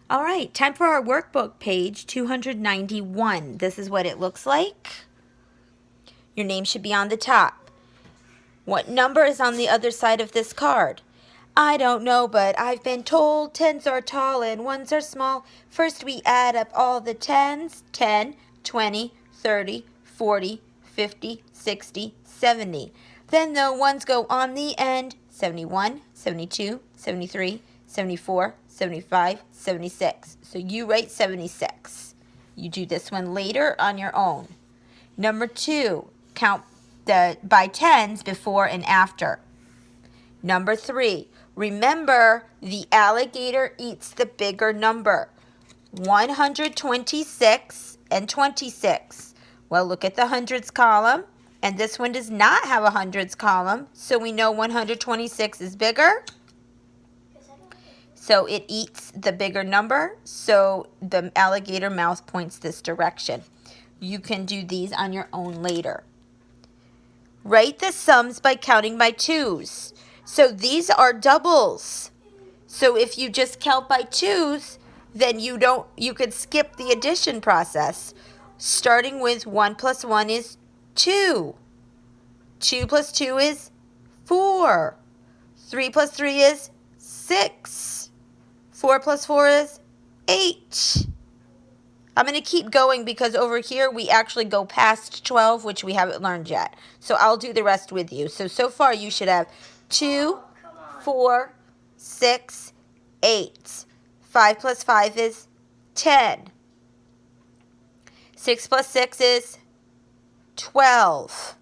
All right, time for our workbook, page 291. This is what it looks like. Your name should be on the top. What number is on the other side of this card? I don't know, but I've been told tens are tall and ones are small. First we add up all the tens, 10, 20, 30, 40, 50, 60, 70. Then the ones go on the end, 71, 72, 73, 74, 75, 76. So you write 76. You do this one later on your own. Number 2, count by tens before and after. Number 3, remember the alligator eats the bigger number. 126 and 26. Well, look at the hundreds column, and this one does not have a hundreds column, so we know 126 is bigger. So it eats the bigger number, so the alligator mouth points this direction. You can do these on your own later. Write the sums by counting by twos. So these are doubles. So if you just count by twos, then you could skip the addition process. Starting with 1 plus 1 is 2. 2 plus 2 is 4. 3 plus 3 is 6. 4 plus 4 is 8. I'm going to keep going because over here we actually go past 12, which we haven't learned yet. So I'll do the rest with you. So far you should have 2, 4, 6, 8. 5 plus 5 is 10. 6 plus 6 is 12.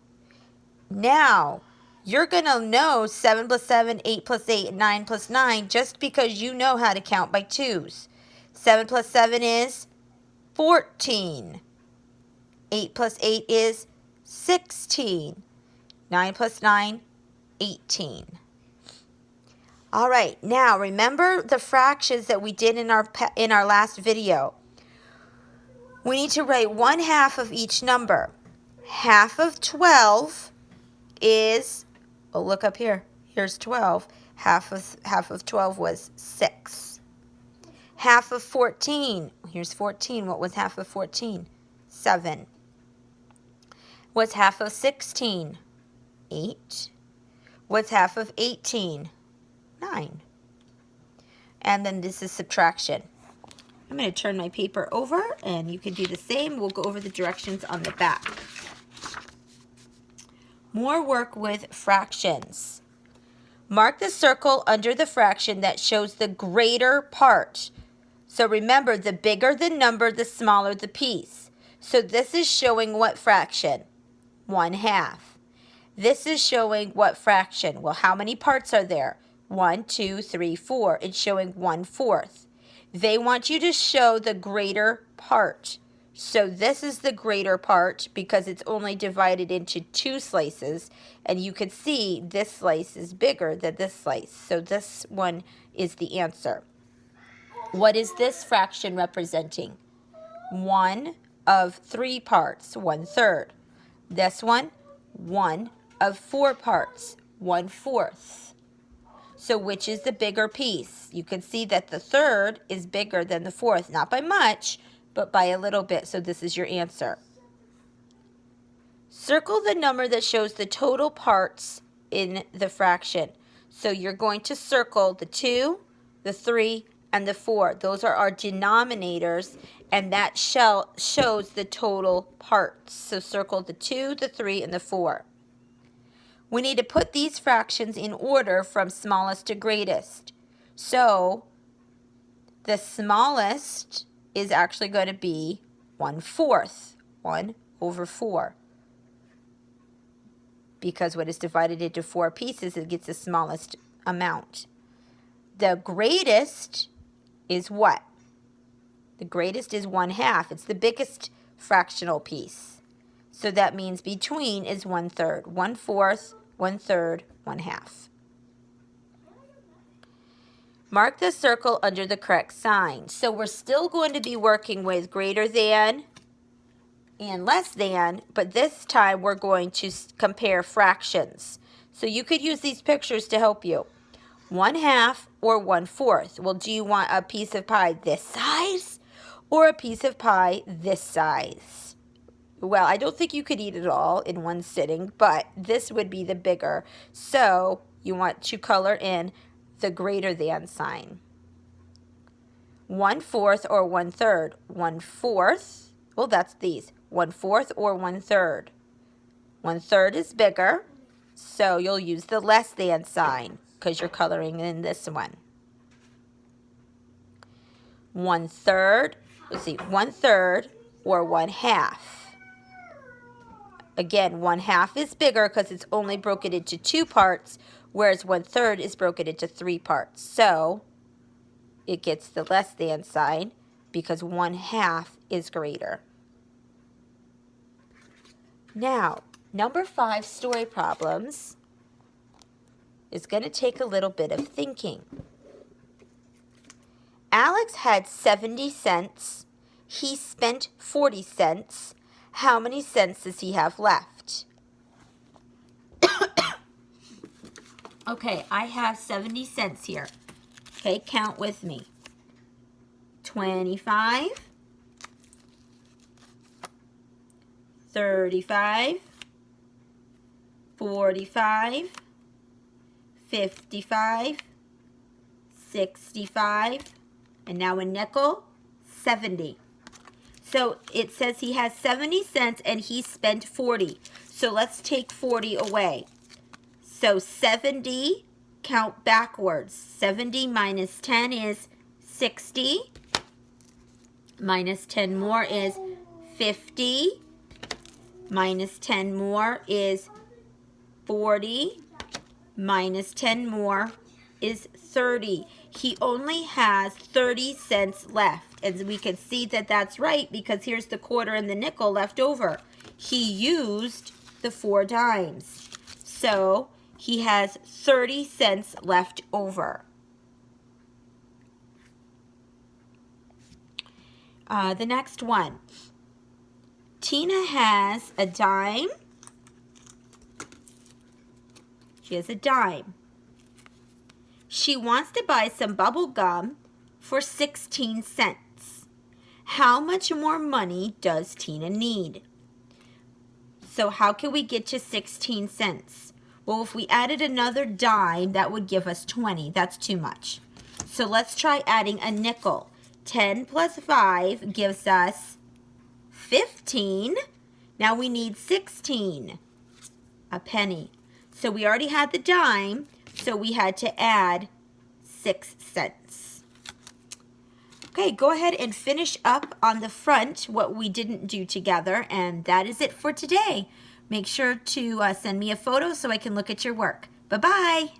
Now, you're going to know 7 plus 7, 8 plus 8, and 9 plus 9 just because you know how to count by twos. 7 plus 7 is 14. 8 plus 8 is 16. 9 plus 9, 18. All right, now remember the fractions that we did in our last video. We need to write 1/2 of each number. Half of 12 is, oh, look up here. Here's 12. Half of 12 was 6. Half of 14. Here's 14. What was half of 14? 7. What's half of 16? 8. What's half of 18? 9. And then this is subtraction. I'm going to turn my paper over, and you can do the same. We'll go over the directions on the back. More work with fractions. Mark the circle under the fraction that shows the greater part. So remember, the bigger the number, the smaller the piece. So this is showing what fraction? 1/2. This is showing what fraction? Well, how many parts are there? 1, 2, 3, 4. It's showing 1/4. They want you to show the greater part. So this is the greater part because it's only divided into 2 slices. And you can see this slice is bigger than this slice. So this one is the answer. What is this fraction representing? 1 of 3 parts, 1/3. This one, 1 of 4 parts, 1/4. So which is the bigger piece? You can see that the 1/3 is bigger than the 4th, not by much, but by a little bit. So this is your answer. Circle the number that shows the total parts in the fraction. So you're going to circle the 2, the 3, and the 4. Those are our denominators, and that shows the total parts. So circle the 2, the 3, and the 4. We need to put these fractions in order from smallest to greatest. So the smallest is actually going to be 1/4, 1/4. Because when it's divided into 4 pieces, it gets the smallest amount. The greatest is what? The greatest is 1/2. It's the biggest fractional piece. So that means between is 1/3. 1/4, 1/3, 1/2. Mark the circle under the correct sign. So we're still going to be working with greater than and less than, but this time we're going to compare fractions. So you could use these pictures to help you. 1/2 or 1/4? Well, do you want a piece of pie this size or a piece of pie this size? Well, I don't think you could eat it all in one sitting, but this would be the bigger. So you want to color in the greater than sign. 1/4 or 1/3? 1/4, well, that's these. 1/4 or 1/3? 1/3 is bigger, so you'll use the less than sign because you're coloring in this one. 1/3, let's see, 1/3 or 1/2? Again, 1/2 is bigger because it's only broken into 2 parts, whereas 1/3 is broken into 3 parts. So it gets the less than sign because 1/2 is greater. Now, number 5 story problems is going to take a little bit of thinking. Alex had 70 cents. He spent 40 cents. How many cents does he have left? Okay, I have 70 cents here. Okay, count with me. 25, 35, 45, 55, 65, and now a nickel, 70. So it says he has 70 cents and he spent 40. So let's take 40 away. So 70, count backwards. 70 minus 10 is 60. Minus 10 more is 50. Minus 10 more is 40. Minus 10 more is 30. He only has 30 cents left. And we can see that that's right because here's the quarter and the nickel left over. He used the 4 dimes. So he has 30 cents left over. The next one. Tina has a dime. She has a dime. She wants to buy some bubble gum for 16 cents. How much more money does Tina need? So how can we get to 16 cents? Well, if we added another dime, that would give us 20. That's too much. So let's try adding a nickel. 10 plus 5 gives us 15. Now we need 16. A penny. So we already had the dime, so we had to add 6 cents. Okay, go ahead and finish up on the front what we didn't do together, and that is it for today. Make sure to send me a photo so I can look at your work. Bye-bye.